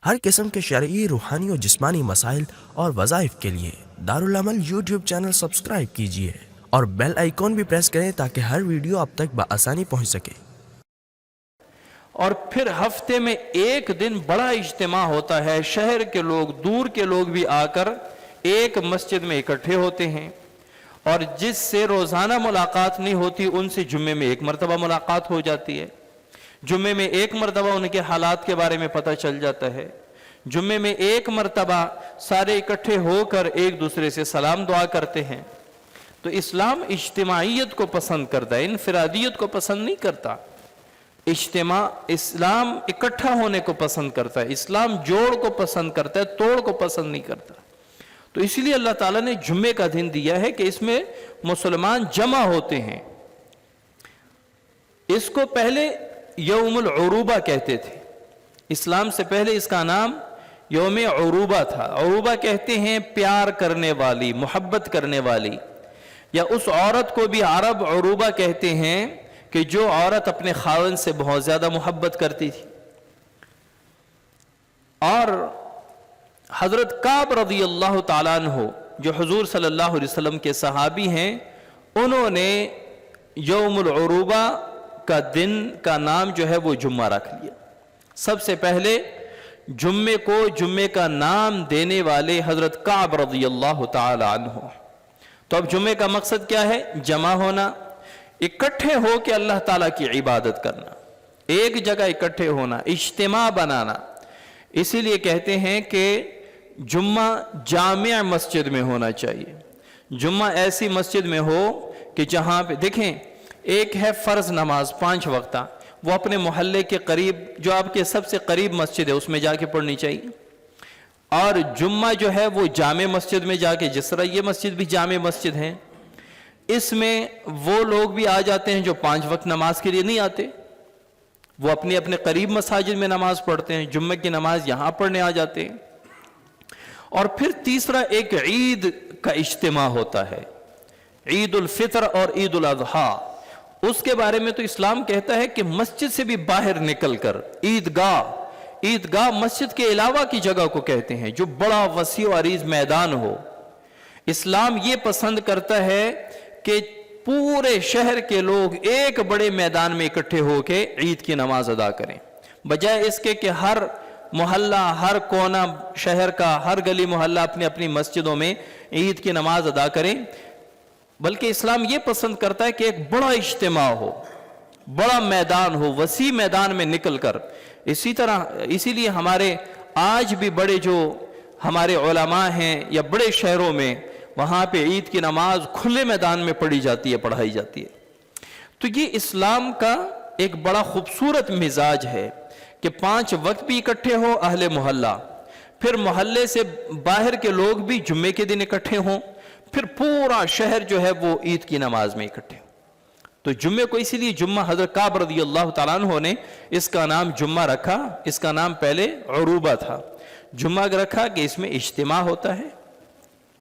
ہر قسم کے شرعی، روحانی اور جسمانی مسائل اور وظائف کے لیے دارالعمل یوٹیوب چینل سبسکرائب کیجیے اور بیل آئیکن بھی پریس کریں تاکہ ہر ویڈیو آپ تک بآسانی پہنچ سکے۔ اور پھر ہفتے میں ایک دن بڑا اجتماع ہوتا ہے، شہر کے لوگ، دور کے لوگ بھی آ کر ایک مسجد میں اکٹھے ہوتے ہیں، اور جس سے روزانہ ملاقات نہیں ہوتی ان سے جمعے میں ایک مرتبہ ملاقات ہو جاتی ہے۔ جمعے میں ایک مرتبہ ان کے حالات کے بارے میں پتہ چل جاتا ہے۔ جمعے میں ایک مرتبہ سارے اکٹھے ہو کر ایک دوسرے سے سلام دعا کرتے ہیں۔ تو اسلام اجتماعیت کو پسند کرتا ہے، انفرادیت کو پسند نہیں کرتا۔ اسلام اکٹھا ہونے کو پسند کرتا ہے، اسلام جوڑ کو پسند کرتا ہے، توڑ کو پسند نہیں کرتا۔ تو اسی لیے اللہ تعالیٰ نے جمعے کا دن دیا ہے کہ اس میں مسلمان جمع ہوتے ہیں۔ اس کو پہلے یوم العروبہ کہتے تھے، اسلام سے پہلے اس کا نام یوم عروبہ تھا۔ عروبہ کہتے ہیں پیار کرنے والی، محبت کرنے والی، یا اس عورت کو بھی عرب عروبہ کہتے ہیں کہ جو عورت اپنے خاوند سے بہت زیادہ محبت کرتی تھی۔ اور حضرت کعب رضی اللہ تعالیٰ عنہ جو حضور صلی اللہ علیہ وسلم کے صحابی ہیں، انہوں نے یوم العروبہ کا دن کا نام جو ہے وہ جمعہ رکھ لیا۔ سب سے پہلے جمعے کو جمعے کا نام دینے والے حضرت کعب رضی اللہ تعالی عنہ۔ تو اب جمعے کا مقصد کیا ہے؟ جمع ہونا، اکٹھے ہو کے اللہ تعالیٰ کی عبادت کرنا، ایک جگہ اکٹھے ہونا، اجتماع بنانا۔ اسی لیے کہتے ہیں کہ جمعہ جامع مسجد میں ہونا چاہیے۔ جمعہ ایسی مسجد میں ہو کہ جہاں پہ دیکھیں، ایک ہے فرض نماز 5 وقتہ، وہ اپنے محلے کے قریب، جو آپ کے سب سے قریب مسجد ہے اس میں جا کے پڑھنی چاہیے۔ اور جمعہ جو ہے وہ جامع مسجد میں جا کے، جس طرح یہ مسجد بھی جامع مسجد ہے، اس میں وہ لوگ بھی آ جاتے ہیں جو 5 وقت نماز کے لیے نہیں آتے، وہ اپنے اپنے قریب مساجد میں نماز پڑھتے ہیں، جمعہ کی نماز یہاں پڑھنے آ جاتے ہیں۔ اور پھر تیسرا ایک عید کا اجتماع ہوتا ہے، عید الفطر اور عید الاضحیٰ۔ اس کے بارے میں تو اسلام کہتا ہے کہ مسجد سے بھی باہر نکل کر عیدگاہ مسجد کے علاوہ کی جگہ کو کہتے ہیں، جو بڑا وسیع و عریض میدان ہو۔ اسلام یہ پسند کرتا ہے کہ پورے شہر کے لوگ ایک بڑے میدان میں اکٹھے ہو کے عید کی نماز ادا کریں، بجائے اس کے کہ ہر محلہ، ہر کونا شہر کا، ہر گلی محلہ اپنی اپنی مسجدوں میں عید کی نماز ادا کریں۔ بلکہ اسلام یہ پسند کرتا ہے کہ ایک بڑا اجتماع ہو، بڑا میدان ہو، وسیع میدان میں نکل کر۔ اسی لیے ہمارے آج بھی بڑے جو ہمارے علماء ہیں یا بڑے شہروں میں، وہاں پہ عید کی نماز کھلے میدان میں پڑھائی جاتی ہے۔ تو یہ اسلام کا ایک بڑا خوبصورت مزاج ہے کہ 5 وقت بھی اکٹھے ہو اہل محلہ، پھر محلے سے باہر کے لوگ بھی جمعے کے دن اکٹھے ہوں، پھر پورا شہر جو ہے وہ عید کی نماز میں اکٹھے ہوں۔ تو جمعے کو اسی لیے جمعہ حضرت کعب رضی اللہ تعالیٰ عنہ نے اس کا نام جمعہ رکھا۔ اس کا نام پہلے عروبہ تھا، جمعہ رکھا کہ اس میں اجتماع ہوتا ہے۔